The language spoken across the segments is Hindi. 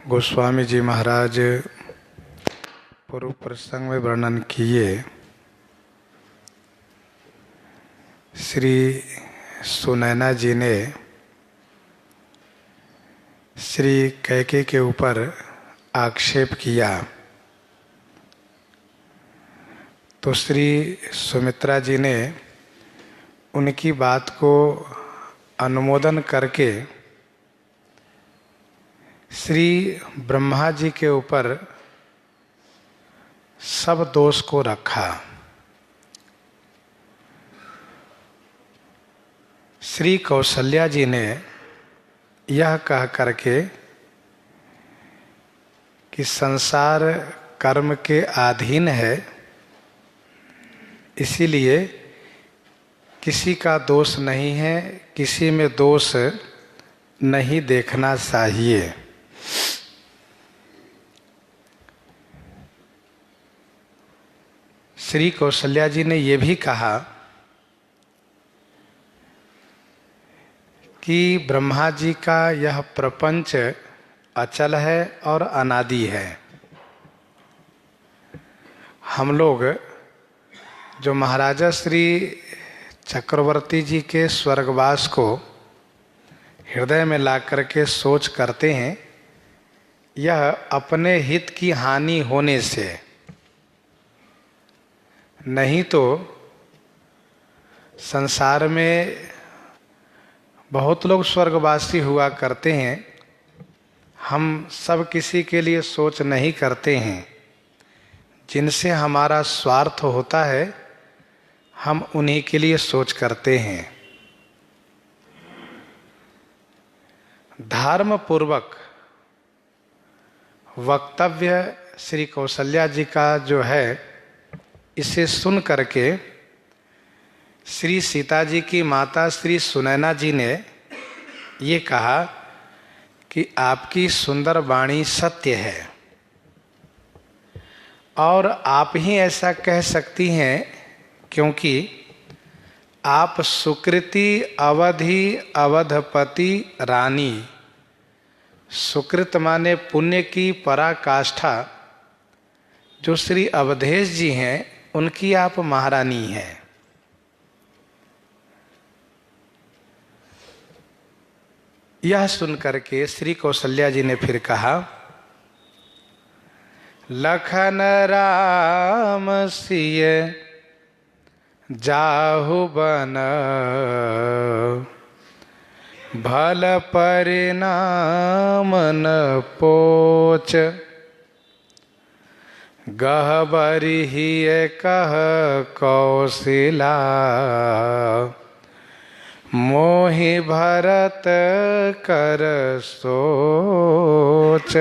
गोस्वामी जी महाराज पूर्व प्रसंग में वर्णन किए श्री सुनैना जी ने श्री कैकेयी के ऊपर आक्षेप किया तो श्री सुमित्रा जी ने उनकी बात को अनुमोदन करके श्री ब्रह्मा जी के ऊपर सब दोष को रखा। श्री कौसल्या जी ने यह कह करके कि संसार कर्म के अधीन है, इसीलिए किसी का दोष नहीं है, किसी में दोष नहीं देखना चाहिए। श्री कौसल्या जी ने ये भी कहा कि ब्रह्मा जी का यह प्रपंच अचल है और अनादि है। हम लोग जो महाराजा श्री चक्रवर्ती जी के स्वर्गवास को हृदय में ला करके सोच करते हैं, यह अपने हित की हानि होने से, नहीं तो संसार में बहुत लोग स्वर्गवासी हुआ करते हैं। हम सब किसी के लिए सोच नहीं करते हैं। जिनसे हमारा स्वार्थ होता है हम उन्हीं के लिए सोच करते हैं। धर्म पूर्वक वक्तव्य श्री कौसल्या जी का जो है, इसे सुन करके श्री सीता जी की माता श्री सुनैना जी ने ये कहा कि आपकी सुंदर वाणी सत्य है और आप ही ऐसा कह सकती हैं क्योंकि आप सुकृति अवधि अवधपति रानी, सुकृत माने पुण्य की पराकाष्ठा, जो श्री अवधेश जी हैं उनकी आप महारानी हैं। यह सुनकर के श्री कौसल्या जी ने फिर कहा, लखन राम सिय जाहु बन, भल परिणाम न पोच, गहबरी ही कह कौशिला, मोहि भरत कर सोच।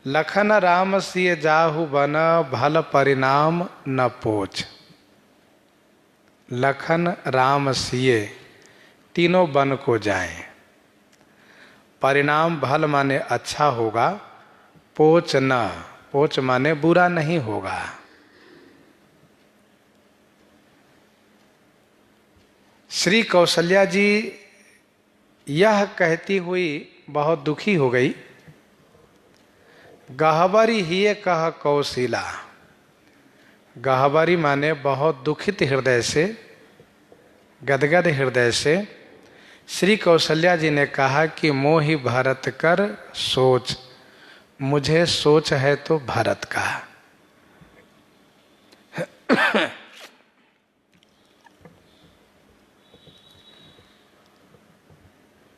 लखन राम सिय जाहु बन, भल परिणाम न पोच। लखन राम सिय तीनों वन को जाएं, परिणाम भल माने अच्छा होगा, पोच न, पोच माने बुरा नहीं होगा। श्री कौसल्या जी यह कहती हुई बहुत दुखी हो गई। गहबरी ही कह कौशिला, गहबरी माने बहुत दुखित हृदय से, गदगद हृदय से श्री कौसल्या जी ने कहा कि मोहि भरत कर सोच, मुझे सोच है तो भरत का।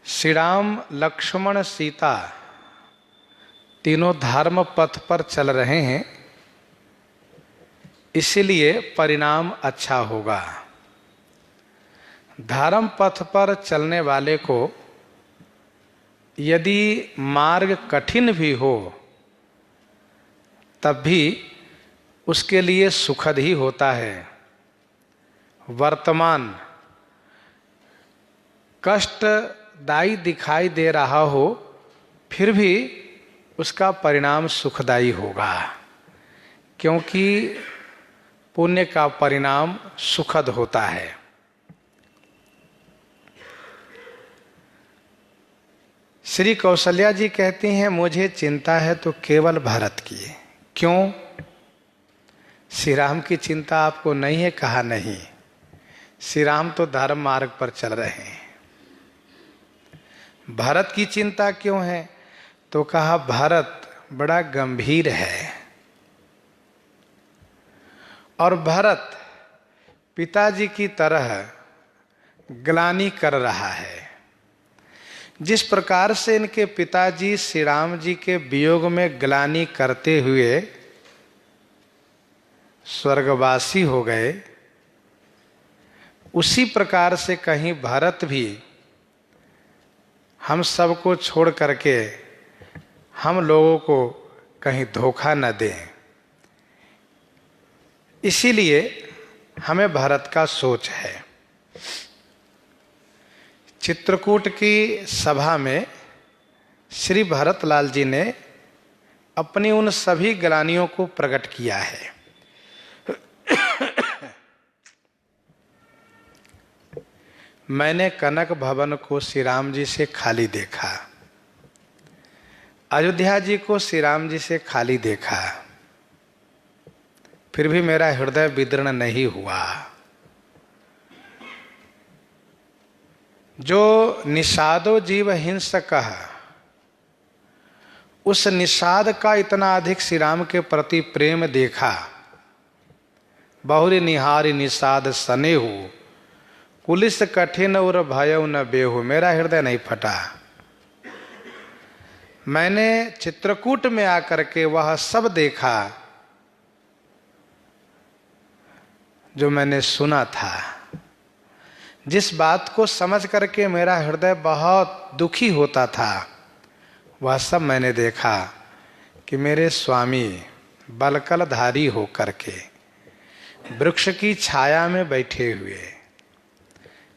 श्री राम लक्ष्मण सीता तीनों धर्म पथ पर चल रहे हैं, इसीलिए परिणाम अच्छा होगा। धर्म पथ पर चलने वाले को यदि मार्ग कठिन भी हो तब भी उसके लिए सुखद ही होता है। वर्तमान कष्टदायी दिखाई दे रहा हो फिर भी उसका परिणाम सुखदायी होगा, क्योंकि पुण्य का परिणाम सुखद होता है। श्री कौशल्या जी कहती हैं मुझे चिंता है तो केवल भरत की। क्यों? श्री राम की चिंता आपको नहीं है? कहा नहीं, श्री राम तो धर्म मार्ग पर चल रहे हैं। भरत की चिंता क्यों है? तो कहा भरत बड़ा गंभीर है और भरत पिताजी की तरह ग्लानि कर रहा है। जिस प्रकार से इनके पिताजी श्री राम जी के वियोग में ग्लानि करते हुए स्वर्गवासी हो गए, उसी प्रकार से कहीं भरत भी हम सबको छोड़ करके हम लोगों को कहीं धोखा न दें। इसीलिए हमें भरत का सोच है। चित्रकूट की सभा में श्री भरतलाल जी ने अपनी उन सभी ग्लानियों को प्रकट किया है। मैंने कनक भवन को श्री राम जी से खाली देखा, अयोध्या जी को श्री राम जी से खाली देखा, फिर भी मेरा हृदय विदीर्ण नहीं हुआ। जो निषादो जीव हिंसकः, उस निषाद का इतना अधिक श्री राम के प्रति प्रेम देखा। बहुरी निहारी निषाद सनेहु, कुलिस कठिन और भयउ न बेहु। मेरा हृदय नहीं फटा। मैंने चित्रकूट में आकर के वह सब देखा जो मैंने सुना था। जिस बात को समझ करके मेरा हृदय बहुत दुखी होता था, वह सब मैंने देखा कि मेरे स्वामी बलकलधारी होकर के वृक्ष की छाया में बैठे हुए,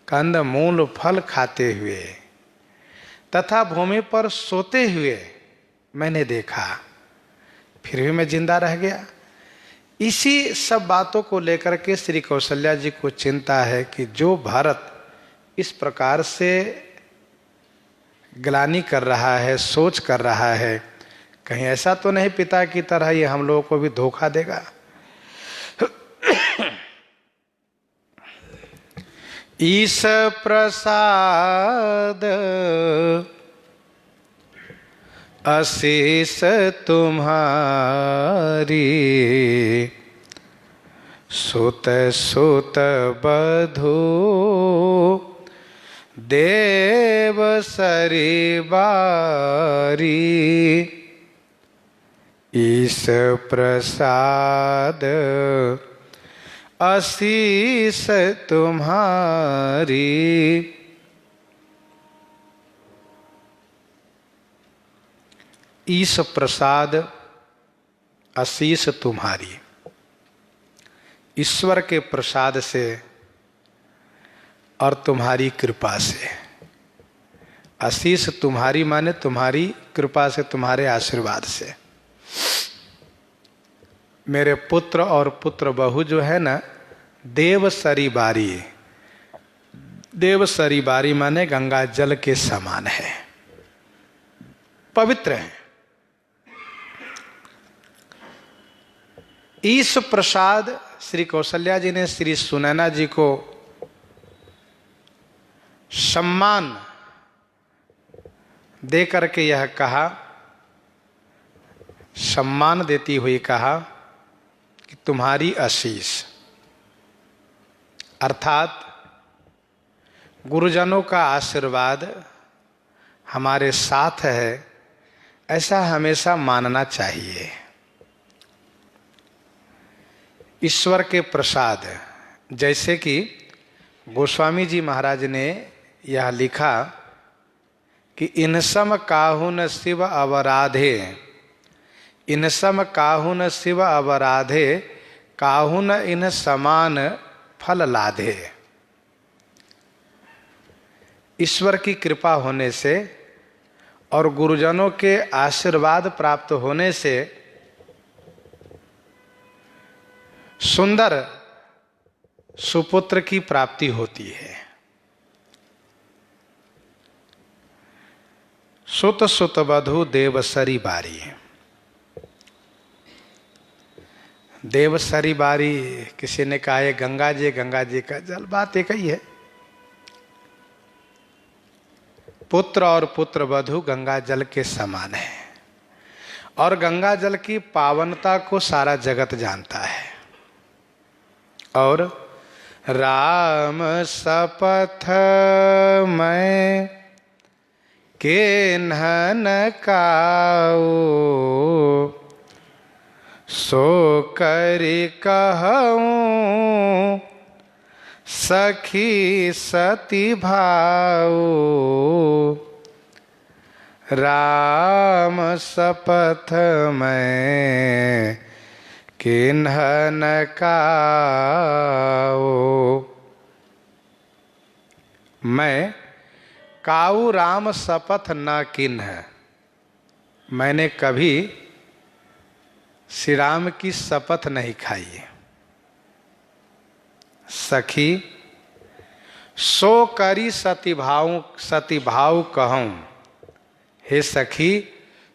कंद मूल फल खाते हुए तथा भूमि पर सोते हुए मैंने देखा, फिर भी मैं जिंदा रह गया। इसी सब बातों को लेकर के श्री कौशल्या जी को चिंता है कि जो भारत इस प्रकार से ग्लानि कर रहा है, सोच कर रहा है, कहीं ऐसा तो नहीं पिता की तरह ये हम लोगों को भी धोखा देगा। ईश प्रसाद अशीष तुम्हारी, सुत सुत बधू देव सरी बारी। ईश प्रसाद आशीष तुम्हारी। ईश प्रसाद आशीष तुम्हारी। ईश्वर के प्रसाद से और तुम्हारी कृपा से। आशीष तुम्हारी माने तुम्हारी कृपा से, तुम्हारे आशीर्वाद से। मेरे पुत्र और पुत्र बहू जो है ना, देव सरी बारी। देव सरी बारी माने गंगा जल के समान है, पवित्र है। ईश प्रसाद श्री कौशल्या जी ने श्री सुनैना जी को सम्मान दे करके यह कहा, सम्मान देती हुई कहा कि तुम्हारी आशीष, अर्थात गुरुजनों का आशीर्वाद हमारे साथ है, ऐसा हमेशा मानना चाहिए। ईश्वर के प्रसाद, जैसे कि गोस्वामी जी महाराज ने यह लिखा कि इनसम काहुन शिव अवराधे, इनसम काहुन शिव अवराधे, काहुन इन समान फल लाधे। ईश्वर की कृपा होने से और गुरुजनों के आशीर्वाद प्राप्त होने से सुंदर सुपुत्र की प्राप्ति होती है। सुत सुत वधु देवसरी बारी। देवसरी बारी, किसी ने कहा है गंगा जी का जल, बात एक ही है। पुत्र और पुत्र वधु गंगा जल के समान है, और गंगा जल की पावनता को सारा जगत जानता है। और राम शपथ मैं केन्हन काऊ, सो करि कहूँ सखी सती भाऊ। राम शपथ मैं किन्हन काऊ। मैं काऊ राम शपथ न किन्ह, मैंने कभी श्री राम की शपथ नहीं खाई है। सखी सो करी सती भाव कहूँ। हे सखी,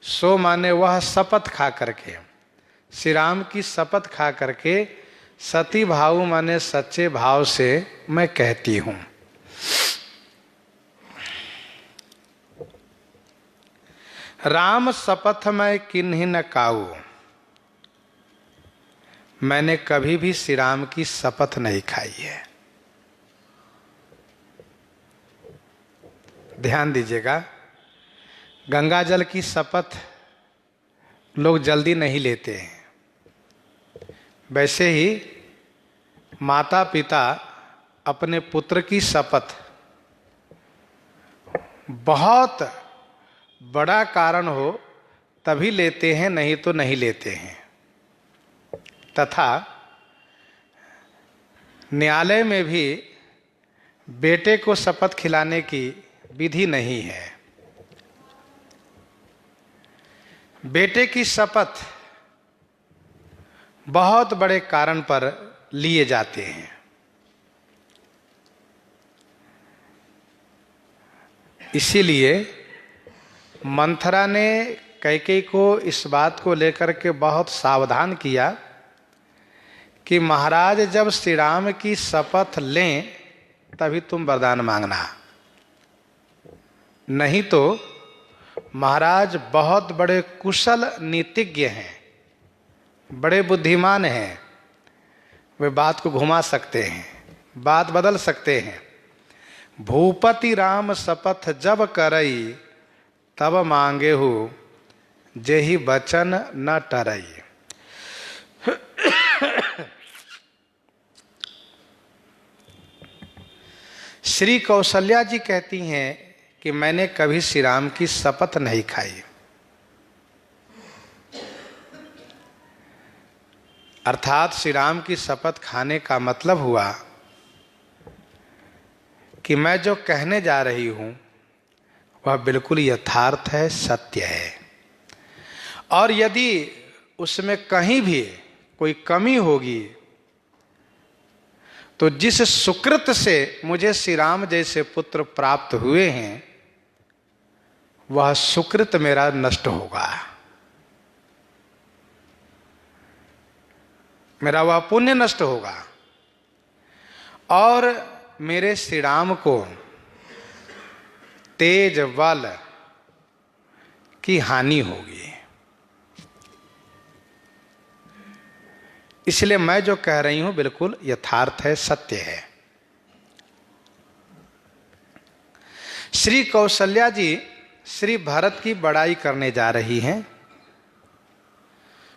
सो माने वह शपथ खा करके, श्री राम की शपथ खा करके, सती भाव माने सच्चे भाव से मैं कहती हूँ। राम शपथ मैं किन्हीं न काऊ, मैंने कभी भी श्री राम की शपथ नहीं खाई है। ध्यान दीजिएगा, गंगा जल की शपथ लोग जल्दी नहीं लेते हैं। वैसे ही माता पिता अपने पुत्र की शपथ बहुत बड़ा कारण हो तभी लेते हैं, नहीं तो नहीं लेते हैं। तथा न्यायालय में भी बेटे को शपथ खिलाने की विधि नहीं है। बेटे की शपथ बहुत बड़े कारण पर लिए जाते हैं। इसीलिए मंथरा ने कैकेयी को इस बात को लेकर के बहुत सावधान किया कि महाराज जब श्री राम की शपथ लें तभी तुम वरदान मांगना, नहीं तो महाराज बहुत बड़े कुशल नीतिज्ञ हैं, बड़े बुद्धिमान हैं, वे बात को घुमा सकते हैं, बात बदल सकते हैं। भूपति राम शपथ जब करई, तब मांगे हो जेहि बचन न टरई। श्री कौशल्या जी कहती हैं कि मैंने कभी श्री राम की शपथ नहीं खाई। अर्थात श्री राम की शपथ खाने का मतलब हुआ कि मैं जो कहने जा रही हूं वह बिल्कुल यथार्थ है, सत्य है, और यदि उसमें कहीं भी कोई कमी होगी तो जिस सुकृत से मुझे श्री राम जैसे पुत्र प्राप्त हुए हैं वह सुकृत मेरा नष्ट होगा, मेरा वह पुण्य नष्ट होगा, और मेरे श्री राम को तेज बल की हानि होगी। इसलिए मैं जो कह रही हूं बिल्कुल यथार्थ है, सत्य है। श्री कौशल्या जी श्री भरत की बड़ाई करने जा रही हैं।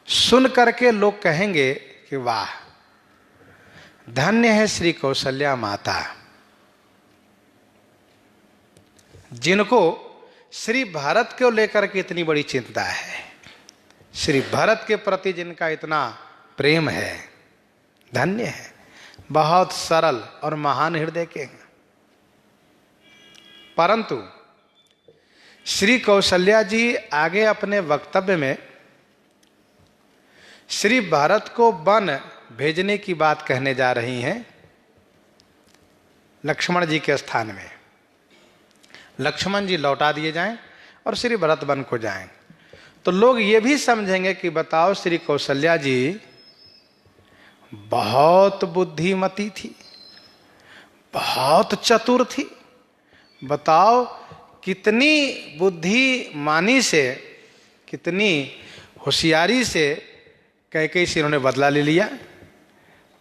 सुन करके लोग कहेंगे कि वाह, धन्य है श्री कौशल्या माता, जिनको श्री भरत को लेकर के इतनी बड़ी चिंता है, श्री भरत के प्रति जिनका इतना प्रेम है, धन्य है, बहुत सरल और महान हृदय के हैं। परंतु श्री कौशल्या जी आगे अपने वक्तव्य में श्री भरत को वन भेजने की बात कहने जा रही हैं लक्ष्मण जी के स्थान में। लक्ष्मण जी लौटा दिए जाएं और श्री भरत वन को जाएं। तो लोग ये भी समझेंगे कि बताओ श्री कौशल्या जी बहुत बुद्धिमती थी, बहुत चतुर थी। बताओ कितनी बुद्धिमानी से, कितनी होशियारी से कैकेयी से इन्होंने बदला ले लिया,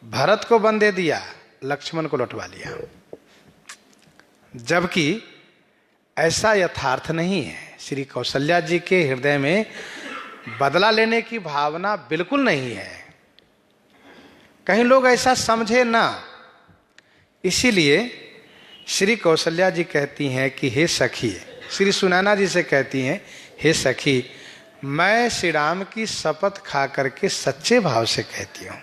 भरत को वन दे दिया, लक्ष्मण को लौटवा लिया। जबकि ऐसा यथार्थ नहीं है। श्री कौशल्या जी के हृदय में बदला लेने की भावना बिल्कुल नहीं है, कहीं लोग ऐसा समझे ना। इसीलिए श्री कौशल्या जी कहती हैं कि हे सखी, श्री सुनैना जी से कहती हैं, हे सखी, मैं श्री राम की शपथ खा करके सच्चे भाव से कहती हूं,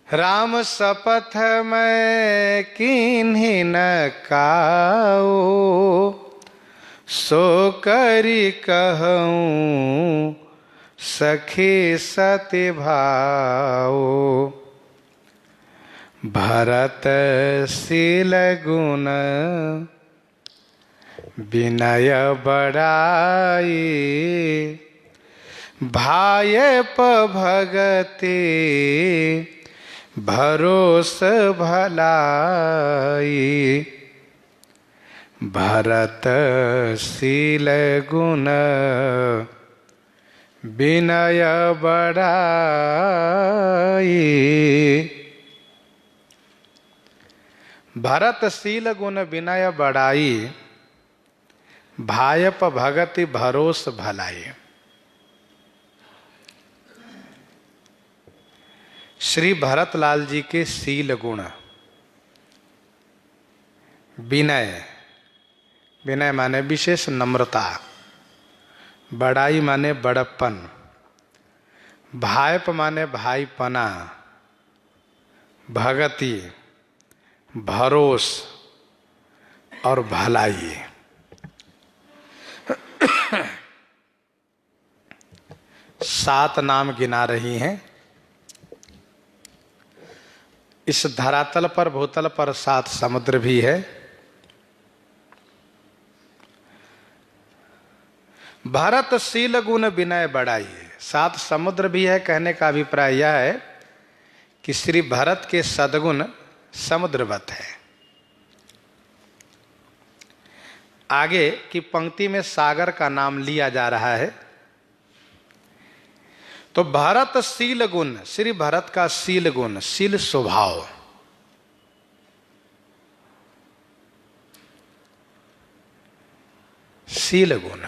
राम शपथ मैं कीन्ही न काओ, सो करी कहूँ सखी सति भाओ, भरत शील गुण विनय बड़ाई, भायप भगति भरोस भलाई, भरत शील गुण विनय बड़ाई। भरत शील गुण विनय बड़ाई, भायप भगति भरोस भलाई। श्री भरतलाल जी के शील गुण, विनय, विनय माने विशेष नम्रता, बड़ाई माने बड़प्पन, भायप माने भाईपना, भगति, भरोस और भलाई। सात नाम गिना रही हैं। इस धरातल पर, भूतल पर 7 समुद्र भी है। भरत शील गुण विनय बड़ाई, 7 समुद्र भी है। कहने का अभिप्राय यह है कि श्री भरत के सद्गुण समुद्रवत है। आगे की पंक्ति में सागर का नाम लिया जा रहा है। तो भरत शील गुण, श्री भरत का शील गुण, शील स्वभाव, शील गुण,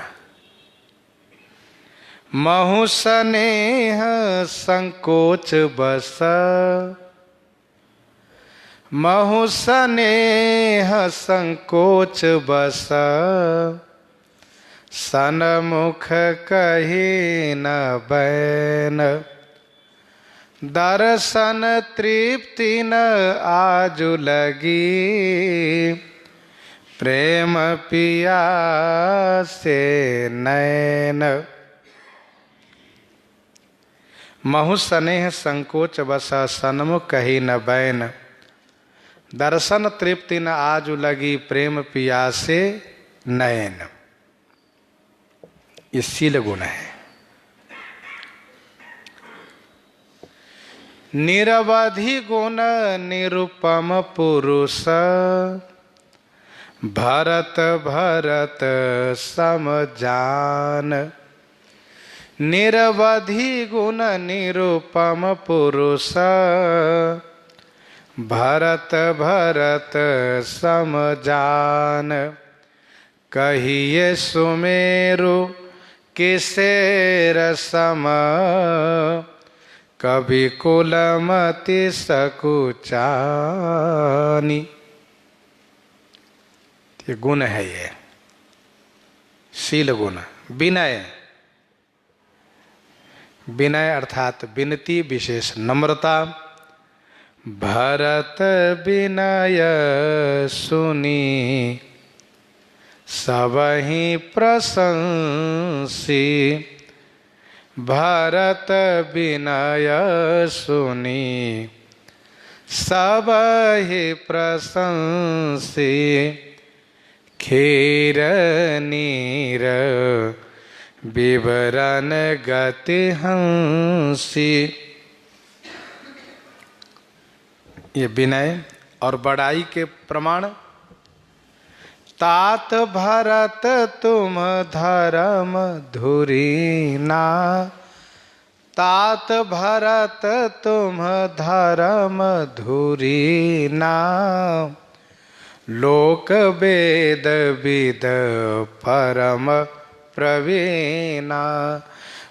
महु स्नेह संकोच बस, महु स्नेह संकोच बस, सनमुख कही न बैन, दर्शन तृप्ति न आजु लगी, प्रेम पिया से नैन। महु स्नेह संकोच बस, सन्मुख कही न बैन, दर्शन तृप्ति न आजु लगी, प्रेम पिया से नैन। ये शील गुण है। निरवधि गुण निरुपम पुरुष, भरत भरत सम जान, निरवधि गुण निरुपम पुरुष, भरत भरत सम जान, कहिए सुमेरु किसेर सम, कभी कुलमति सकुचानी। ये गुण है, ये शील गुण। विनय, विनय अर्थात विनती, विशेष नम्रता। भरत विनय सुनी सबहि प्रशंसी, भरत विनय सुनी सबहि प्रशंसी, खेर नीर विवरण गति हंसी। ये विनय और बड़ाई के प्रमाण। तात भरत तुम धर्म धुरी ना, तात भरत तुम धर्म धुरी ना, लोक वेद विद परम प्रवीणा,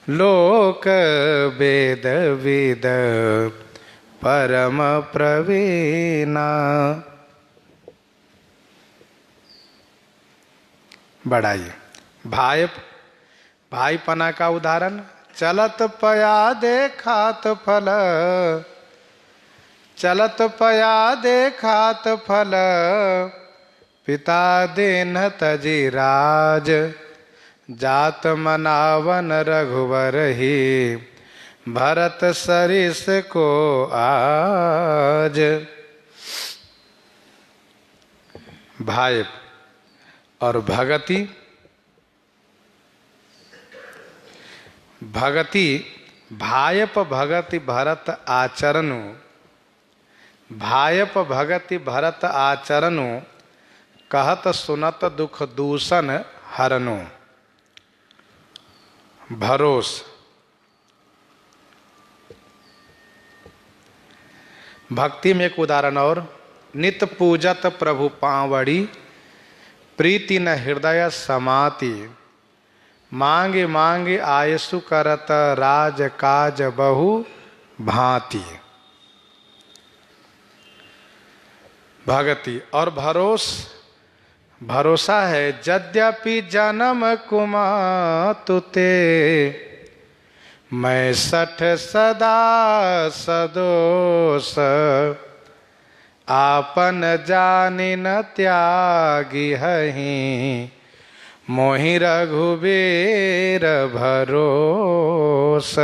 लोक वेद विद परम प्रवीणा। बढ़ाइए। भाईपना का उदाहरण। चलत पया देखात फल, चलत पया देखात फल, पिता दीन तजी राज, जात मनावन रघुवर ही, भरत सरिस को आज। भाई और भगति। भगति भायप भगति भरत आचरणु, भायप भगति भरत आचरणु, कहत सुनत दुख दूषण हरनु। भरोस। भक्ति में एक उदाहरण और। नित पूजत प्रभु पावड़ी, प्रीति न हृदय समाति, मांगे मांगे आयसु करत, राज काज बहु भांति। भगति और भरोस। भरोसा है। यद्यपि जन्म कुमातुते, मैं सठ सदा सदोष, आपन जानि न त्यागी हहीं, मोहि रघुबीर भरोस,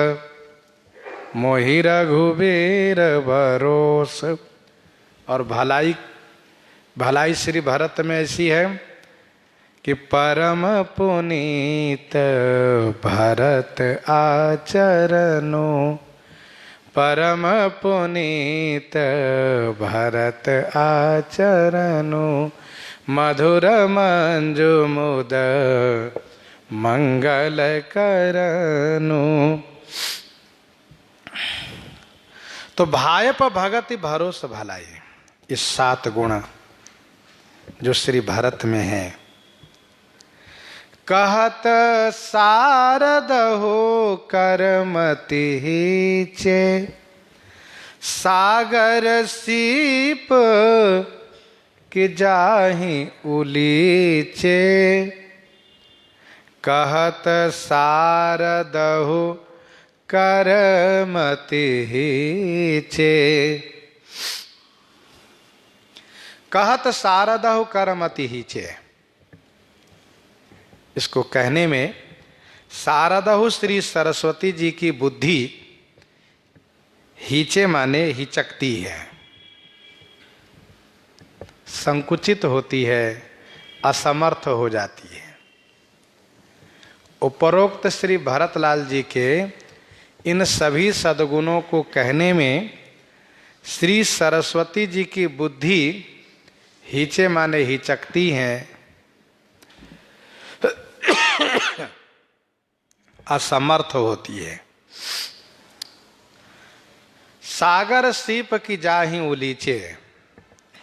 मोहि रघुबीर भरोस। और भलाई। भलाई श्री भरत में ऐसी है कि परम पुनीत भरत आचरणो, परम पुनीत भरत आचरणो, मधुर मंजु मुद मंगल करनु। तो भायप भगति भरोस भलाई, इस 7 गुण जो श्री भरत में है। कहत सारद हो करमति हीचे, सागर सीप कि जाहि उलीचे, कहत सारद हो करमति हीचे। कहत सारदहु करमति हीचे। इसको कहने में सारदहु श्री सरस्वती जी की बुद्धि, हीचे माने हिचकती है, संकुचित होती है, असमर्थ हो जाती है। उपरोक्त श्री भरतलाल जी के इन सभी सद्गुणों को कहने में श्री सरस्वती जी की बुद्धि हीचे माने हिचकती हैं, असमर्थ होती है। सागर सीप की जाहि उलीचे,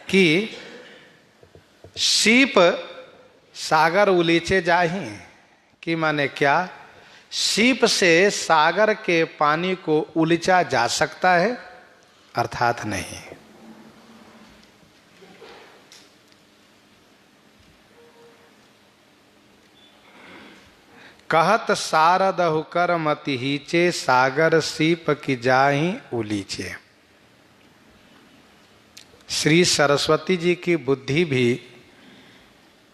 कि सीप सागर उलीचे जाहि, कि माने क्या? सीप से सागर के पानी को उलीचा जा सकता है? अर्थात नहीं। कहत सारदहु करमति हीचे, सागर सीप की जाहि उलीचे। श्री सरस्वती जी की बुद्धि भी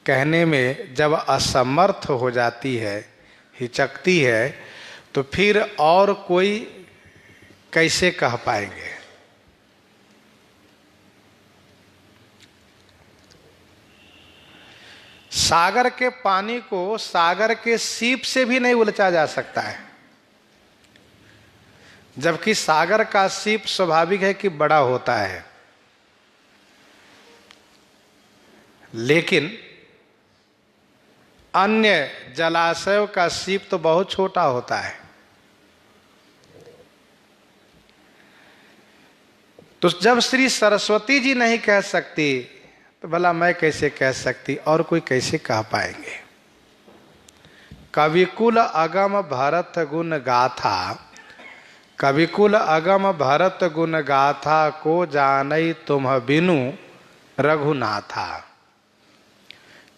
कहने में जब असमर्थ हो जाती है, हिचकती है, तो फिर और कोई कैसे कह पाएंगे? सागर के पानी को सागर के सीप से भी नहीं उलचा जा सकता है, जबकि सागर का सीप स्वाभाविक है कि बड़ा होता है, लेकिन अन्य जलाशयों का सीप तो बहुत छोटा होता है। तो जब श्री सरस्वती जी नहीं कह सकती तो भला मैं कैसे कह सकती, और कोई कैसे कह पाएंगे। कविकुल अगम भरत गुण गाथा, कविकुल अगम भरत गुण गाथा, को जानई तुम बिनु रघुनाथा।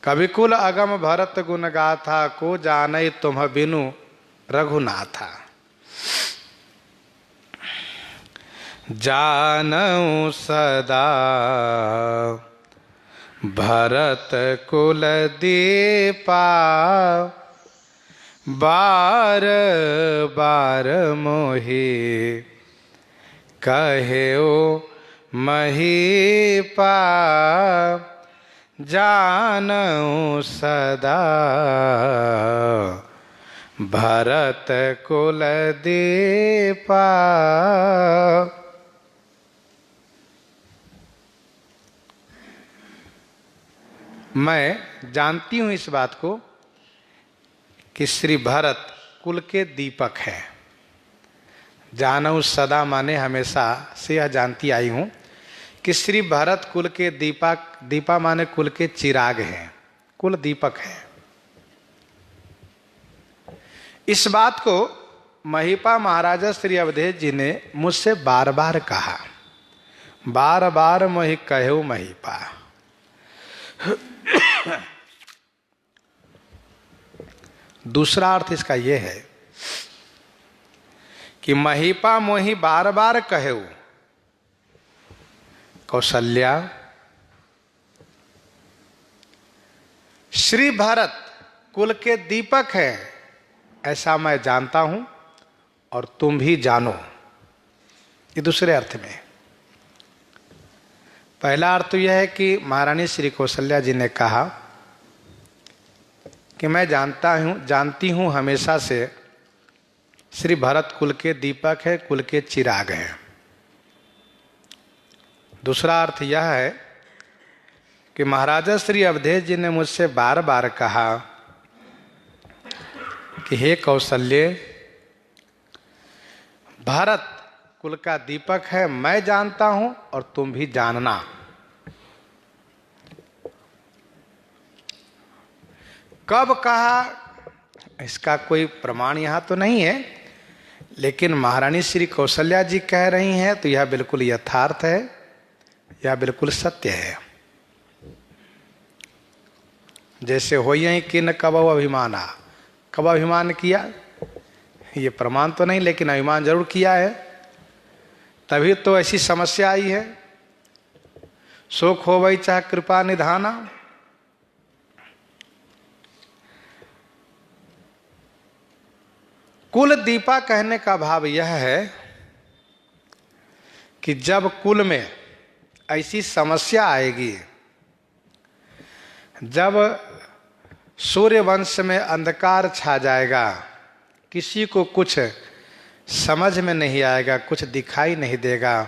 कविकुल अगम भरत गुण गाथा, को जानई तुम बिनु रघुनाथा। जानऊ सदा भरत कुल दीपा, बार बार मोहि कहेओ महीपा। जानऊ सदा भरत कुल दीपा। मैं जानती हूं इस बात को कि श्री भरत कुल के दीपक है। जानऊ सदा माने हमेशा से यह जानती आई हूं कि श्री भरत कुल के दीपक, दीपा माने कुल के चिराग हैं, कुल दीपक है। इस बात को महीपा महाराजा श्री अवधेश जी ने मुझसे बार बार कहा, बार बार मोहि कहो महीपा। दूसरा अर्थ इसका यह है कि महीपा मोहि बार बार कहो कौशल्या, श्री भरत कुल के दीपक है, ऐसा मैं जानता हूं और तुम भी जानो। ये दूसरे अर्थ में। पहला अर्थ तो यह है कि महारानी श्री कौशल्या जी ने कहा कि मैं जानती हूं हमेशा से श्री भरत कुल के दीपक है, कुल के चिराग हैं। दूसरा अर्थ यह है कि महाराजा श्री अवधेश जी ने मुझसे बार बार कहा कि हे कौशल्य, भरत कुल का दीपक है, मैं जानता हूं और तुम भी जानना। कब कहा इसका कोई प्रमाण यहां तो नहीं है, लेकिन महारानी श्री कौशल्या जी कह रही हैं तो यह बिल्कुल यथार्थ है, यह बिल्कुल सत्य है। जैसे हो ही किन कब अभिमाना, कब अभिमान किया, ये प्रमाण तो नहीं लेकिन अभिमान जरूर किया है, तभी तो ऐसी समस्या आई है। शोक हो वही चाहे कृपा निधाना। कुल दीपा कहने का भाव यह है कि जब कुल में ऐसी समस्या आएगी, जब सूर्य वंश में अंधकार छा जाएगा, किसी को कुछ समझ में नहीं आएगा, कुछ दिखाई नहीं देगा,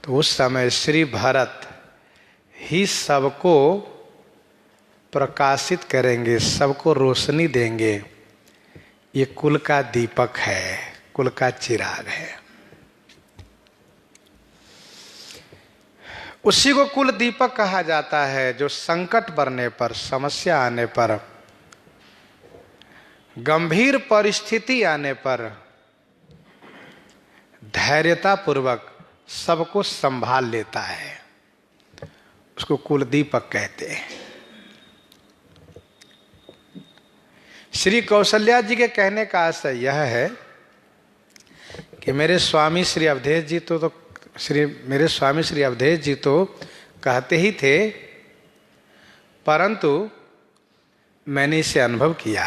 तो उस समय श्री भरत ही सबको प्रकाशित करेंगे, सबको रोशनी देंगे। ये कुल का दीपक है, कुल का चिराग है। उसी को कुल दीपक कहा जाता है जो संकट बढ़ने पर, समस्या आने पर, गंभीर परिस्थिति आने पर धैर्यता पूर्वक सबको संभाल लेता है, उसको कुल दीपक कहते हैं। श्री कौशल्या जी के कहने का आशय यह है कि मेरे स्वामी श्री अवधेश जी मेरे स्वामी श्री अवधेश जी तो कहते ही थे, परंतु मैंने इसे अनुभव किया,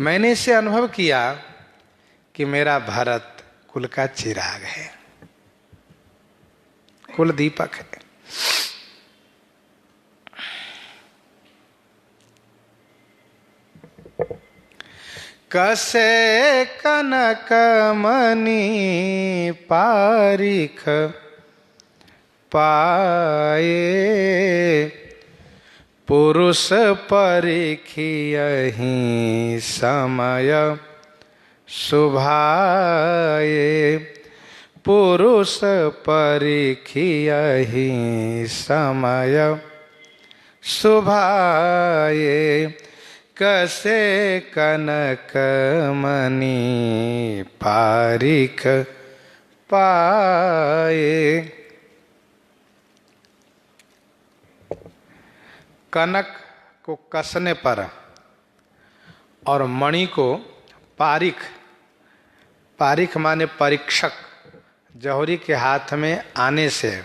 मैंने इसे अनुभव किया कि मेरा भरत कुल का चिराग है, कुल दीपक है। कसे कनक मणि पारिख पाए, पुरुष परिखियहि समय सुभाए, पुरुष परिखियहि समय सुभाए, कसे कनक मणि पारिख पाए। कनक को कसने पर और मणि को पारिख, पारिख माने परीक्षक, जौहरी के हाथ में आने से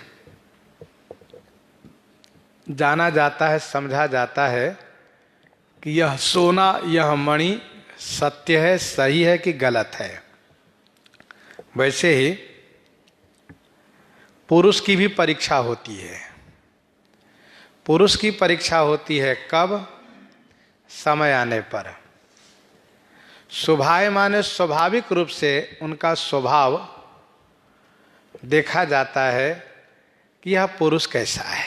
जाना जाता है, समझा जाता है कि यह सोना, यह मणि सत्य है, सही है कि गलत है। वैसे ही पुरुष की भी परीक्षा होती है। पुरुष की परीक्षा होती है कब? समय आने पर। स्वभाव माने स्वाभाविक रूप से उनका स्वभाव देखा जाता है कि यह पुरुष कैसा है।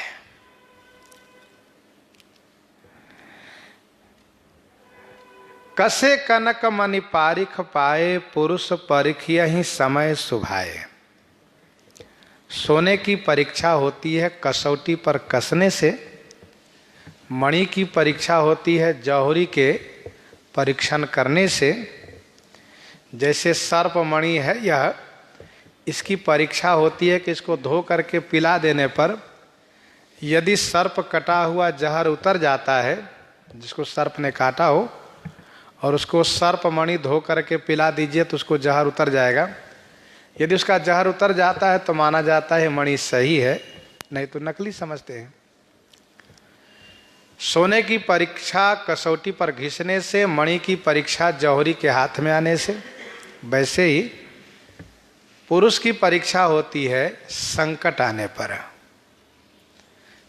कसे कनक मणि पारिख पाए, पुरुष परिखियहि समय सुभाए। सोने की परीक्षा होती है कसौटी पर कसने से, मणि की परीक्षा होती है जौहरी के परीक्षण करने से। जैसे सर्प मणि है, यह इसकी परीक्षा होती है कि इसको धो करके पिला देने पर यदि सर्प कटा हुआ जहर उतर जाता है, जिसको सर्प ने काटा हो, और उसको सर्प मणि धो करके पिला दीजिए तो उसको जहर उतर जाएगा। यदि उसका जहर उतर जाता है तो माना जाता है मणि सही है, नहीं तो नकली समझते हैं। सोने की परीक्षा कसौटी पर घिसने से, मणि की परीक्षा जौहरी के हाथ में आने से, वैसे ही पुरुष की परीक्षा होती है संकट आने पर,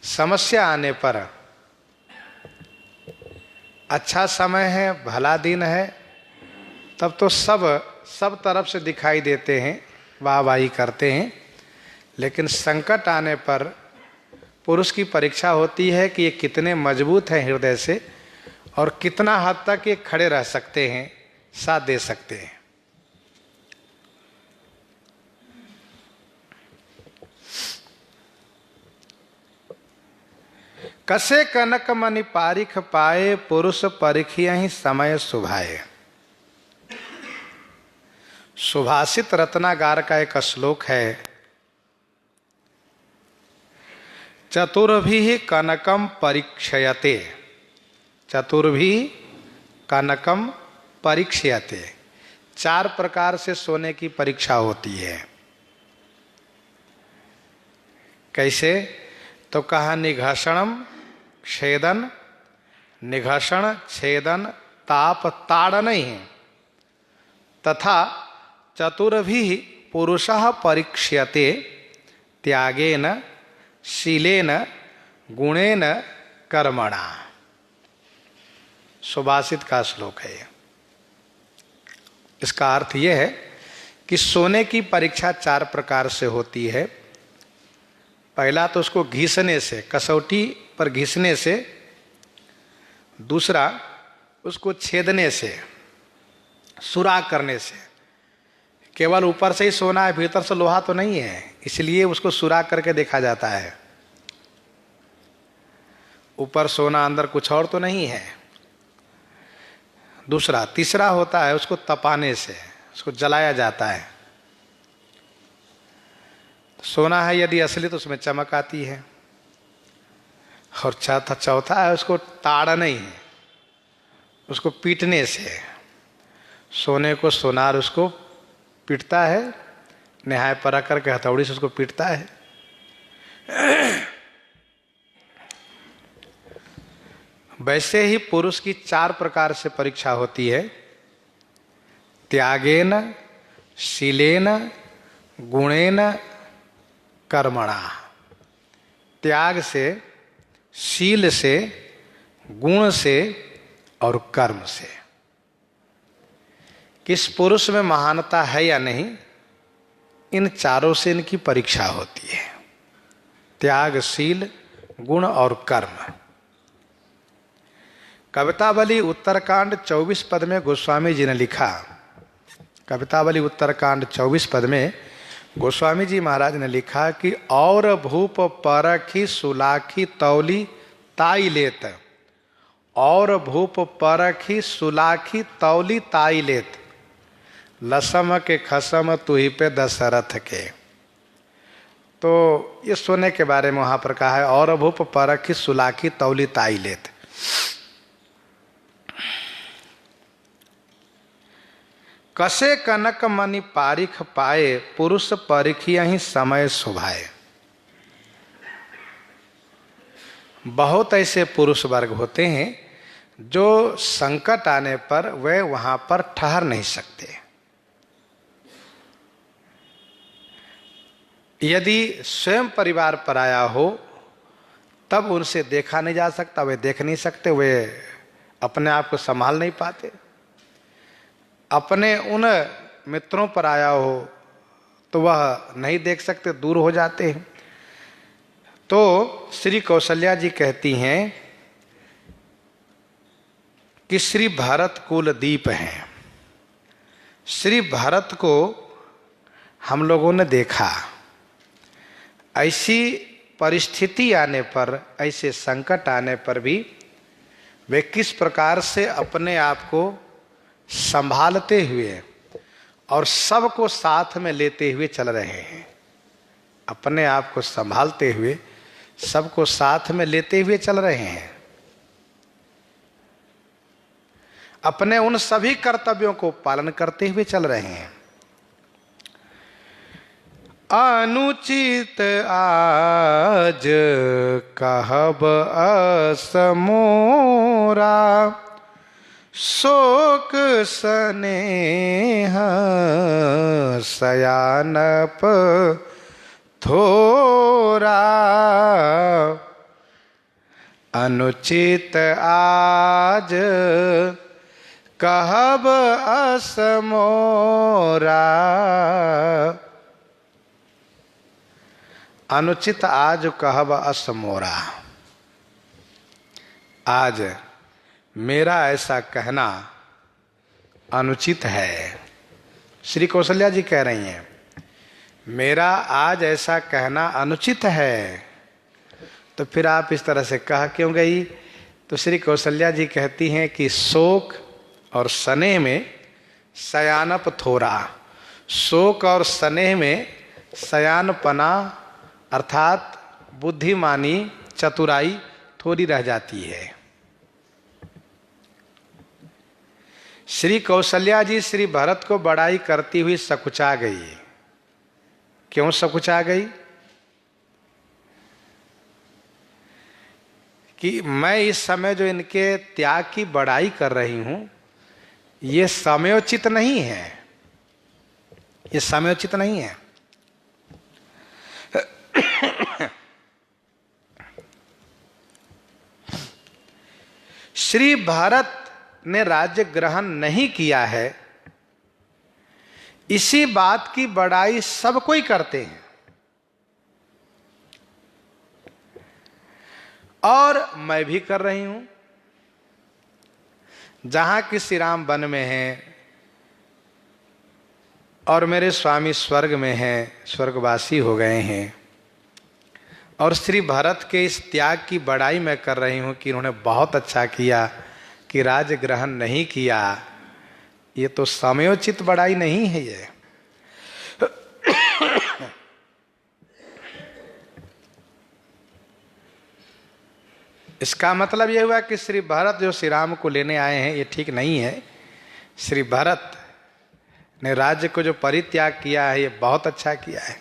समस्या आने पर। अच्छा समय है, भला दिन है, तब तो सब तरफ से दिखाई देते हैं, वाहवाही करते हैं। लेकिन संकट आने पर पुरुष की परीक्षा होती है कि ये कितने मजबूत हैं हृदय से और कितना हद तक ये खड़े रह सकते हैं, साथ दे सकते हैं। कसे कनक मणि पारिख पाए, पुरुष परिखियहि समय सुभाए। सुभाषित रत्नागार का एक श्लोक है, चतुर्भिः कनकम परीक्षयते, चतुर्भिः कनकम परीक्षयते। 4 प्रकार से सोने की परीक्षा होती है। कैसे? तो कहा निघषणम छेदन, निघषण छेदन ताप ताड़नैः, तथा चतुर्भिः पुरुषः परीक्ष्यते त्यागेन शीलेन गुणेन कर्मणा। सुभाषित का श्लोक है। इसका अर्थ यह है कि सोने की परीक्षा 4 प्रकार से होती है। पहला तो उसको घिसने से, कसौटी पर घिसने से। दूसरा उसको छेदने से, सुराग करने से। केवल ऊपर से ही सोना है, भीतर से लोहा तो नहीं है, इसलिए उसको सुराग करके देखा जाता है। ऊपर सोना, अंदर कुछ और तो नहीं है। दूसरा, तीसरा होता है उसको तपाने से, उसको जलाया जाता है। सोना है यदि असली तो उसमें चमक आती है। और चौथा है उसको ताड़ना ही है, उसको पीटने से। सोने को सोनार उसको पीटता है, न्याय पर आकर के हथौड़ी से उसको पीटता है। वैसे ही पुरुष की 4 प्रकार से परीक्षा होती है। त्यागेन शीलेन गुणेन कर्मणा। त्याग से, शील से, गुण से और कर्म से। कि इस पुरुष में महानता है या नहीं, इन चारों से इनकी परीक्षा होती है। त्याग, शील, गुण और कर्म। कवितावली उत्तरकांड 24 पद में गोस्वामी जी ने लिखा, कवितावली उत्तरकांड 24 पद में गोस्वामी जी महाराज ने लिखा कि और भूप परखी सुलाखी तौली ताई लेत, और भूप परखी सुलाखी तौली ताई लेत, लसम के खसम तुही पे दशरथ के। तो ये सोने के बारे में वहां पर कहा है, और भूप परखी सुलाखी तौली ताई लेत। कसे कनक मणि पारिख पाए, पुरुष परिखिया ही समय शोभाए। बहुत ऐसे पुरुष वर्ग होते हैं जो संकट आने पर वे वहां पर ठहर नहीं सकते। यदि स्वयं परिवार पर आया हो तब उनसे देखा नहीं जा सकता, वे देख नहीं सकते, वे अपने आप को संभाल नहीं पाते। अपने उन मित्रों पर आया हो तो वह नहीं देख सकते, दूर हो जाते हैं। तो श्री कौशल्या जी कहती हैं कि श्री भरत कुल दीप हैं। श्री भरत को हम लोगों ने देखा, ऐसी परिस्थिति आने पर, ऐसे संकट आने पर भी वे किस प्रकार से अपने आप को संभालते हुए और सबको साथ में लेते हुए चल रहे हैं। अपने आप को संभालते हुए सबको साथ में लेते हुए चल रहे हैं। अपने उन सभी कर्तव्यों को पालन करते हुए चल रहे हैं। अनुचित आज कहब असमोरा, शोक स्नेह सयानप थोरा। अनुचित आज कहब असमोरा, अनुचित आज कहब असमोरा। आज मेरा ऐसा कहना अनुचित है। श्री कौशल्या जी कह रही हैं, मेरा आज ऐसा कहना अनुचित है। तो फिर आप इस तरह से कह क्यों गई? तो श्री कौशल्या जी कहती हैं कि शोक और स्नेह में सयानप थोड़ा। शोक और स्नेह में सयानपना अर्थात बुद्धिमानी, चतुराई थोड़ी रह जाती है। श्री कौशल्या जी श्री भरत को बड़ाई करती हुई सकुचा गई। क्यों सकुचा गई? कि मैं इस समय जो इनके त्याग की बड़ाई कर रही हूं, ये समयोचित नहीं है, ये समयोचित नहीं है। श्री भारत ने राज्य ग्रहण नहीं किया है, इसी बात की बड़ाई सब कोई करते हैं। और मैं भी कर रही हूं। जहां कि श्री राम वन में हैं और मेरे स्वामी स्वर्ग में हैं, स्वर्गवासी हो गए हैं, और श्री भरत के इस त्याग की बड़ाई मैं कर रही हूं कि इन्होंने बहुत अच्छा किया कि राज्य ग्रहण नहीं किया। ये तो समयोचित बड़ाई नहीं है। ये इसका मतलब यह हुआ कि श्री भरत जो श्री राम को लेने आए हैं, ये ठीक नहीं है। श्री भरत ने राज्य को जो परित्याग किया है, ये बहुत अच्छा किया है।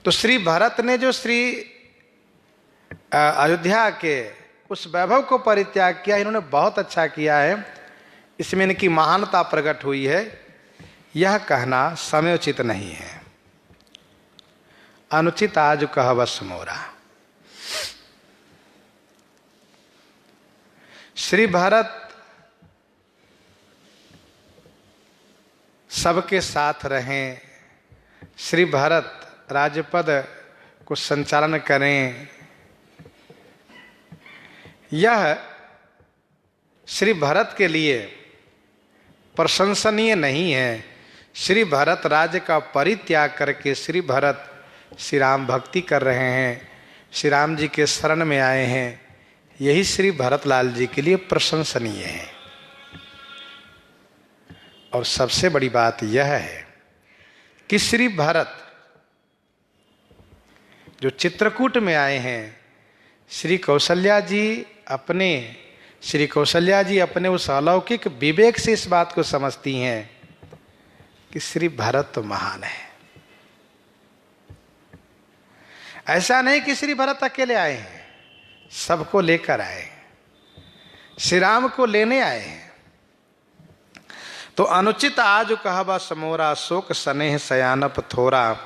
तो श्री भरत ने जो श्री अयोध्या के उस वैभव को परित्याग किया, इन्होंने बहुत अच्छा किया है। इसमें इनकी महानता प्रकट हुई है। यह कहना समयोचित नहीं है। अनुचित आज कहब असमोरा। श्री भरत सबके साथ रहें, श्री भरत राजपद को संचालन करें। यह श्री भरत के लिए प्रशंसनीय नहीं है। श्री भरत राज्य का परित्याग करके श्री भरत श्री राम भक्ति कर रहे हैं, श्री राम जी के शरण में आए हैं। यही श्री भरतलाल जी के लिए प्रशंसनीय है। और सबसे बड़ी बात यह है कि श्री भरत जो चित्रकूट में आए हैं, श्री कौशल्या जी अपने उस अलौकिक विवेक से इस बात को समझती हैं कि श्री भरत तो महान है। ऐसा नहीं कि श्री भरत अकेले आए हैं, सबको लेकर आए, श्री राम को लेने आए हैं। तो अनुचित आज कहबा समोरा, शोक स्नेह सयानप थोरा।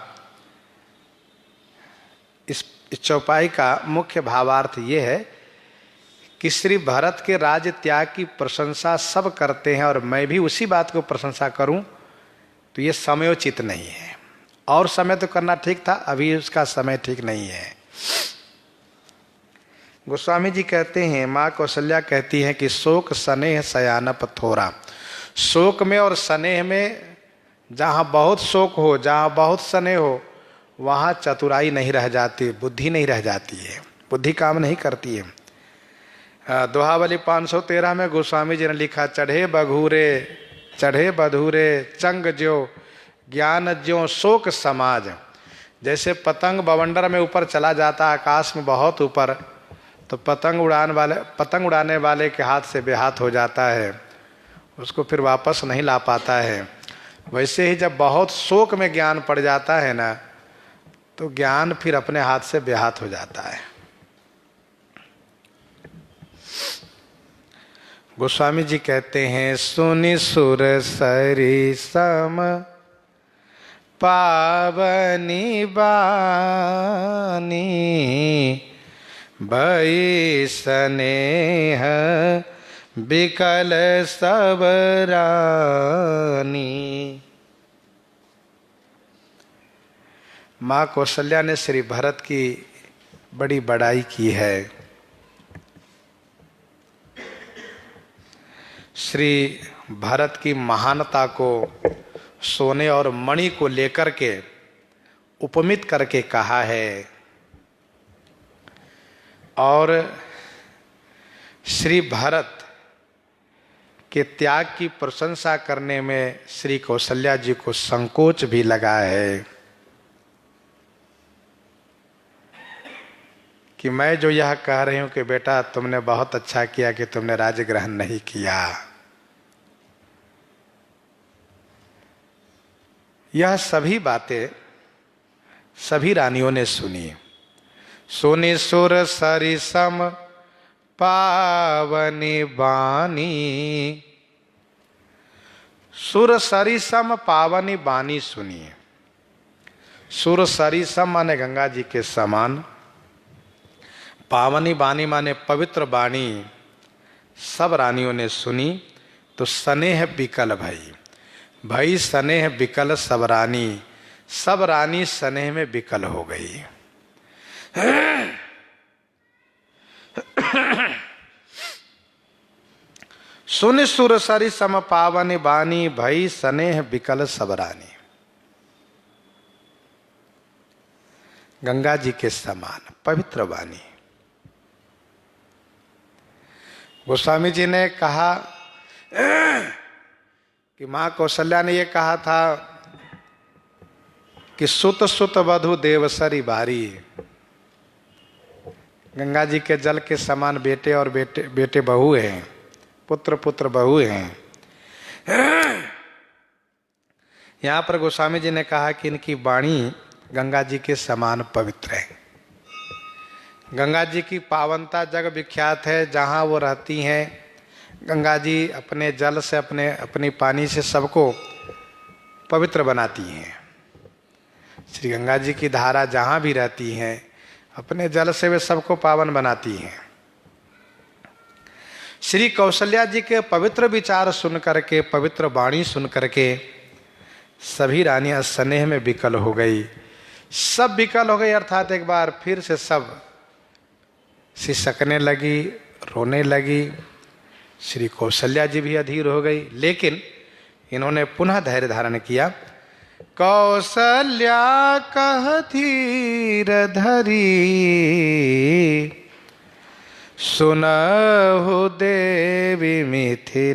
इस चौपाई का मुख्य भावार्थ ये है कि श्री भरत के राज्य त्याग की प्रशंसा सब करते हैं और मैं भी उसी बात को प्रशंसा करूं तो ये समयोचित नहीं है। और समय तो करना ठीक था, अभी उसका समय ठीक नहीं है। गोस्वामी जी कहते हैं, माँ कौशल्या कहती हैं कि शोक स्नेह सयानप थोरा। शोक में और स्नेह में, जहाँ बहुत शोक हो, जहाँ बहुत स्नेह हो, वहाँ चतुराई नहीं रह जाती, बुद्धि नहीं रह जाती है, बुद्धि काम नहीं करती है। दोहावली 513 में गोस्वामी जी ने लिखा, चढ़े बधूरे चंग ज्यो ज्ञान ज्यो शोक समाज। जैसे पतंग बवंडर में ऊपर चला जाता आकाश में बहुत ऊपर, तो पतंग उड़ाने वाले के हाथ से बेहाथ हो जाता है, उसको फिर वापस नहीं ला पाता है। वैसे ही जब बहुत शोक में ज्ञान पड़ जाता है ना, तो ज्ञान फिर अपने हाथ से बेहाथ हो जाता है। गोस्वामी जी कहते हैं, सुनि सुर सरी सम पावनी बानी, भई स्नेह बिकल सब रानी। माँ कौशल्या ने श्री भरत की बड़ी बड़ाई की है। श्री भरत की महानता को सोने और मणि को लेकर के उपमित करके कहा है। और श्री भरत के त्याग की प्रशंसा करने में श्री कौशल्या जी को संकोच भी लगा है कि मैं जो यह कह रही हूं कि बेटा तुमने बहुत अच्छा किया कि तुमने राज्य ग्रहण नहीं किया। यह सभी बातें सभी रानियों ने सुनी। सोने सुर सरिसम पावनी बानी, सुर सरिसम पावनी बानी सुनिए। सुर सरिसम माने गंगा जी के समान, पावनी बानी माने पवित्र बाणी सब रानियों ने सुनी। तो स्नेह बिकल भई स्नेह बिकल सब रानी स्नेह में बिकल हो गई। सुन सुर सरि सम पावनी बानी, भई स्नेह बिकल सब रानी। गंगा जी के समान पवित्र वाणी। गोस्वामी जी ने कहा कि माँ कौशल्या ने ये कहा था कि सुत सुत वधु देवसरी बारी। गंगा जी के जल के समान बेटे और बेटे बहू हैं, पुत्र पुत्र बहू हैं। यहाँ पर गोस्वामी जी ने कहा कि इनकी वाणी गंगा जी के समान पवित्र है। गंगा जी की पावनता जग विख्यात है। जहाँ वो रहती हैं, गंगा जी अपने जल से अपनी पानी से सबको पवित्र बनाती हैं। श्री गंगा जी की धारा जहाँ भी रहती हैं, अपने जल से वे सबको पावन बनाती हैं। श्री कौशल्या जी के पवित्र विचार सुन करके, पवित्र वाणी सुन करके सभी रानियां स्नेह में विकल हो गई। सब विकल हो गई अर्थात एक बार फिर से सब सिसकने लगी, रोने लगी। श्री कौशल्या जी भी अधीर हो गई, लेकिन इन्होंने पुनः धैर्य धारण किया। कौशल्या कह धीर धरी, सुनहु देवी मिथिलेसी।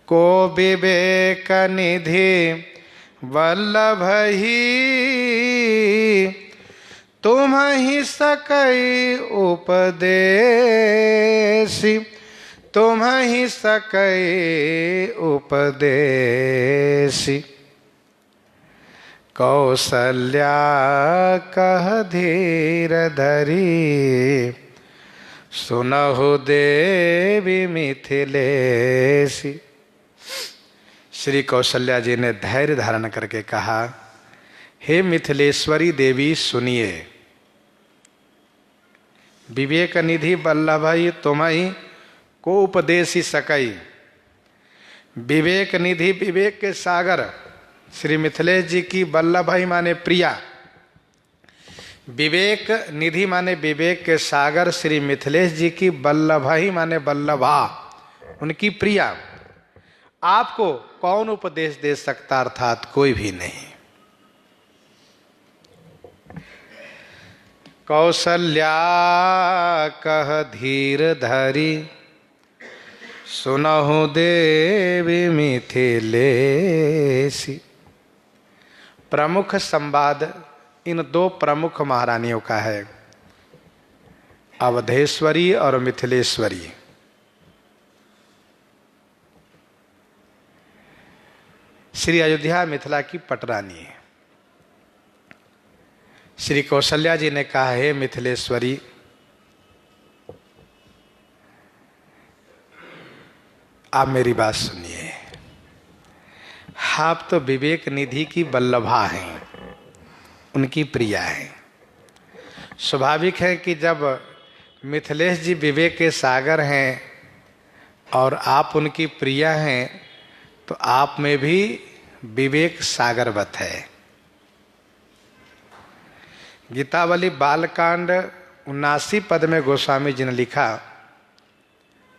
को विवेक निधि वल्लभहि, तुम ही सकई उपदेसी। तुम ही सकई उपदेसी। कौशल्या कह धीर धरी, सुनहु देवी मिथिलेसी। श्री कौशल्या जी ने धैर्य धारण करके कहा, हे मिथिलेश्वरी देवी सुनिए। विवेक निधि वल्लभई तुम्हि को उपदेशी सकई। विवेक निधि विवेक के सागर श्री मिथिलेश जी की वल्लभई माने प्रिया। विवेक निधि माने विवेक के सागर श्री मिथिलेश जी की वल्लभई माने वल्लभा, उनकी प्रिया। आपको कौन उपदेश दे सकता, अर्थात कोई भी नहीं। कौशल्या कह धीर धरी, सुनहु देवी मिथिलेसी। प्रमुख संवाद इन दो प्रमुख महारानियों का है, अवधेश्वरी और मिथिलेश्वरी। श्री अयोध्या मिथिला की पटरानी है। श्री कौशल्या जी ने कहा, हे मिथिलेश्वरी, आप मेरी बात सुनिए। आप तो विवेक निधि की वल्लभा हैं, उनकी प्रिया हैं। स्वाभाविक है कि जब मिथिलेश जी विवेक के सागर हैं और आप उनकी प्रिया हैं, तो आप में भी विवेक सागरवत है। गीतावली बालकांड 79 पद में गोस्वामी जी ने लिखा,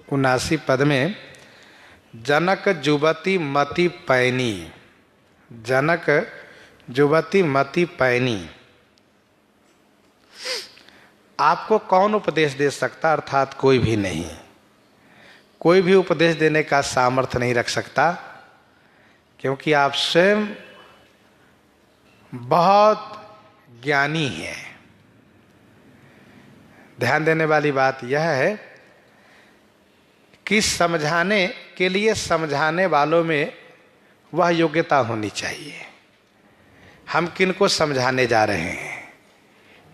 79 पद में, जनक जुवती मति पैनी। जनक जुवती मति पैनी। आपको कौन उपदेश दे सकता, अर्थात कोई भी नहीं। कोई भी उपदेश देने का सामर्थ्य नहीं रख सकता, क्योंकि आप स्वयं बहुत ज्ञानी है। ध्यान देने वाली बात यह है कि समझाने के लिए समझाने वालों में वह योग्यता होनी चाहिए। हम किनको समझाने जा रहे हैं,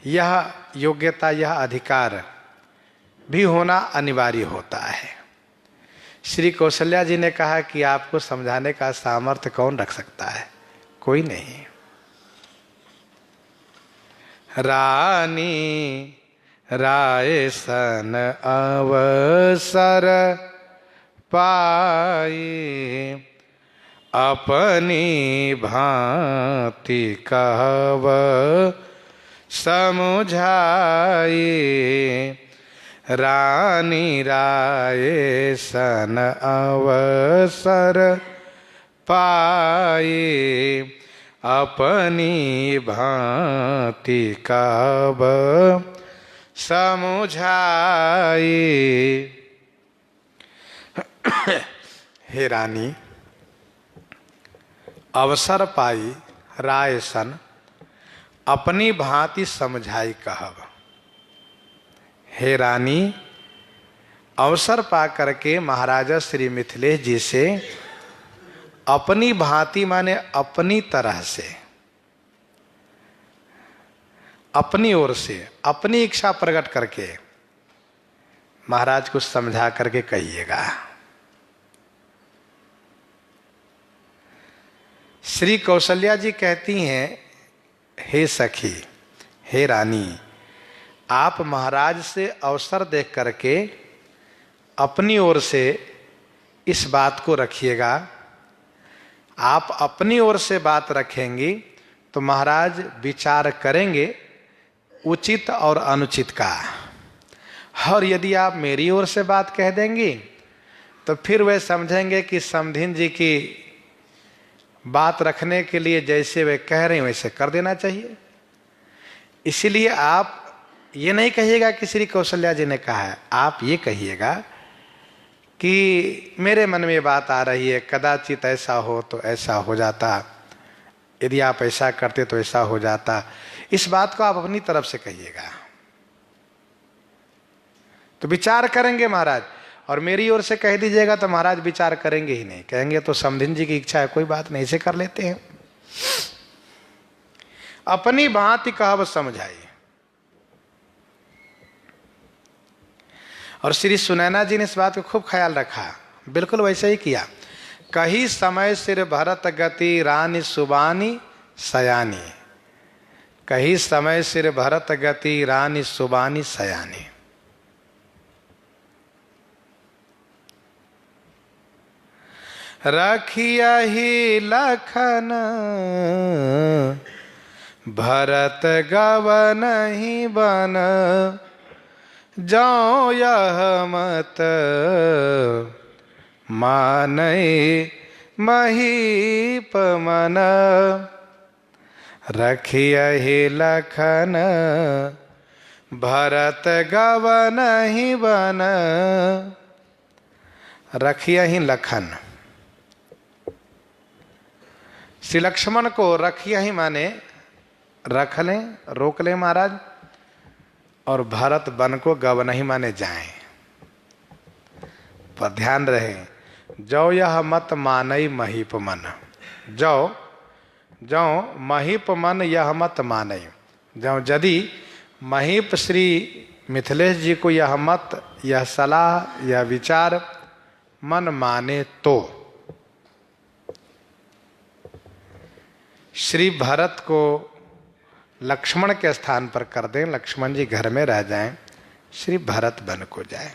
यह योग्यता, यह अधिकार भी होना अनिवार्य होता है। श्री कौशल्या जी ने कहा कि आपको समझाने का सामर्थ्य कौन रख सकता है, कोई नहीं। रानी राय सन अवसर पाई, अपनी भांति कहव समझाई। रानी राय सन अवसर पाई, अपनी भांति कब समझाई। हे रानी, अवसर पाई राय सन, अपनी भांति समझाई कहब। हे रानी, अवसर पा करके महाराजा श्री मिथिलेश जी से अपनी भांति माने अपनी तरह से, अपनी ओर से, अपनी इच्छा प्रकट करके महाराज को समझा करके कहिएगा। श्री कौशल्या जी कहती हैं, हे सखी, हे रानी, आप महाराज से अवसर देख करके अपनी ओर से इस बात को रखिएगा। आप अपनी ओर से बात रखेंगी तो महाराज विचार करेंगे उचित और अनुचित का, और यदि आप मेरी ओर से बात कह देंगी तो फिर वे समझेंगे कि समधिन जी की बात रखने के लिए जैसे वे कह रहे हैं वैसे कर देना चाहिए। इसीलिए आप ये नहीं कहिएगा कि श्री कौशल्या जी ने कहा है, आप ये कहिएगा कि मेरे मन में बात आ रही है, कदाचित ऐसा हो तो ऐसा हो जाता, यदि आप ऐसा करते तो ऐसा हो जाता। इस बात को आप अपनी तरफ से कहिएगा तो विचार करेंगे महाराज, और मेरी ओर से कह दीजिएगा तो महाराज विचार करेंगे ही नहीं, कहेंगे तो समधिन जी की इच्छा है, कोई बात नहीं, इसे कर लेते हैं। अपनी भांति कहब समझाई। और श्री सुनैना जी ने इस बात को खूब ख्याल रखा, बिल्कुल वैसे ही किया। कही समय सिर भरत गति रानी सुबानी सयानी, कही समय सिर भरत गति रानी सुबानी सयानी। रखिया ही लखन भरत गवन ही बन, जाओ यह मत मानई महीप मन। रखिया ही लखन भरत गवन ही बन, रखिया ही लखन। श्री लक्ष्मण को रखिया ही माने रख लें, रोक लें महाराज, और भरत वन को गवन ही माने जाएं। पर ध्यान रहे, जो यह मत मानई महीप मन, जो महीप मन यह मत मानई, जो यदि महीप श्री मिथिलेश जी को यह मत, यह सलाह, यह विचार मन माने तो श्री भरत को लक्ष्मण के स्थान पर कर दें, लक्ष्मण जी घर में रह जाएं, श्री भरत वन को जाए।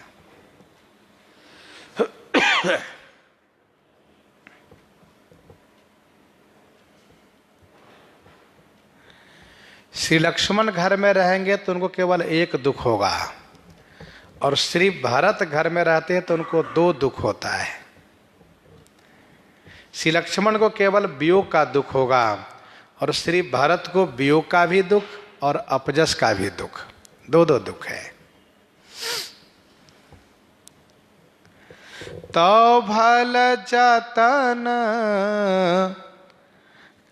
श्री लक्ष्मण घर में रहेंगे तो उनको केवल एक दुख होगा, और श्री भरत घर में रहते हैं तो उनको दो दुख होता है। श्री लक्ष्मण को केवल वियोग का दुख होगा, और श्री भरत को वियोग का भी दुख और अपजस का भी दुख, दो दो दुख है। तो भल जतन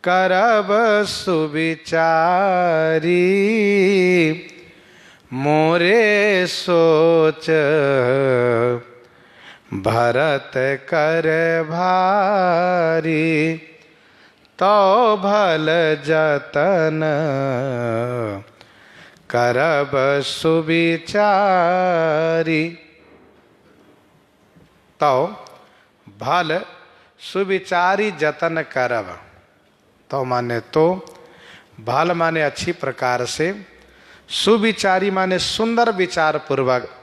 करब सुविचारी, मोरे सोच भरत कर भारी। तो भल जतन करब सुविचारी, तो भल सुविचारी जतन करब। तो माने तो, भल माने अच्छी प्रकार से, सुविचारी माने सुंदर विचार पूर्वक,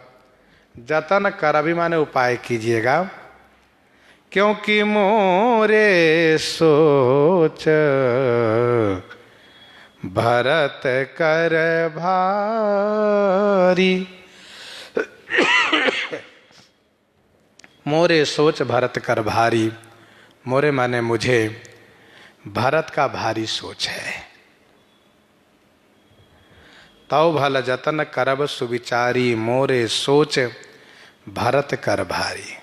जतन करबी माने उपाय कीजिएगा, क्योंकि मोरे सोच भरत कर भारी। मोरे सोच भरत कर भारी, मोरे माने मुझे, भरत का भारी सोच है। तौ भल जतन करब सुविचारी, मोरे सोच भरत कर भारी।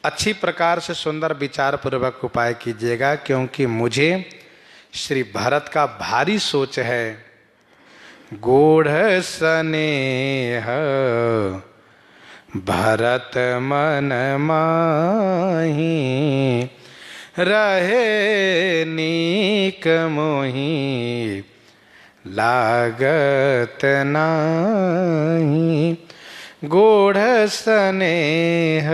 अच्छी प्रकार से सुंदर विचार पूर्वक उपाय कीजिएगा, क्योंकि मुझे श्री भरत का भारी सोच है। गूढ़ स्नेह भरत मन माही, रहे नीक मोही लागत नाही। गूढ़ स्नेह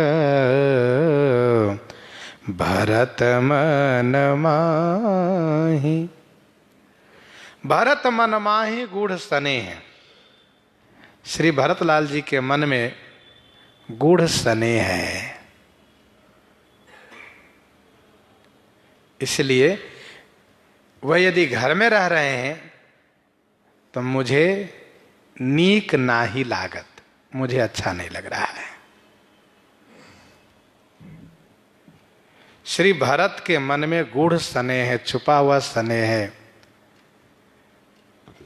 भरत मन माही, भरत मन माही गूढ़ स्नेह। श्री भरतलाल जी के मन में गूढ़ स्नेह है। इसलिए वह यदि घर में रह रहे हैं तो मुझे नीक ना ही लागत, मुझे अच्छा नहीं लग रहा है। श्री भरत के मन में गूढ़ स्नेह है, छुपा हुआ स्नेह है।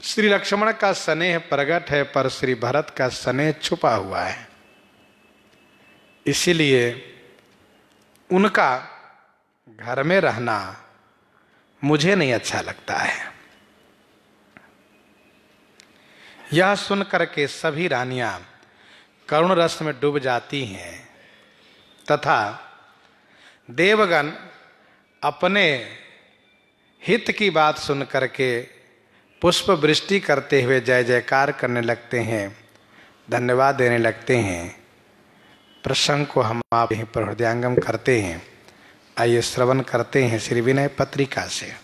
श्री लक्ष्मण का स्नेह प्रकट है, पर श्री भरत का स्नेह छुपा हुआ है। इसीलिए उनका घर में रहना मुझे नहीं अच्छा लगता है। यह सुन करके सभी रानियां करुण रस में डूब जाती हैं तथा देवगण अपने हित की बात सुन करके पुष्प वृष्टि करते हुए जय जयकार करने लगते हैं, धन्यवाद देने लगते हैं। प्रसंग को हम आप यहीं पर हृदयंगम करते हैं। आइए श्रवण करते हैं श्री विनय पत्रिका से।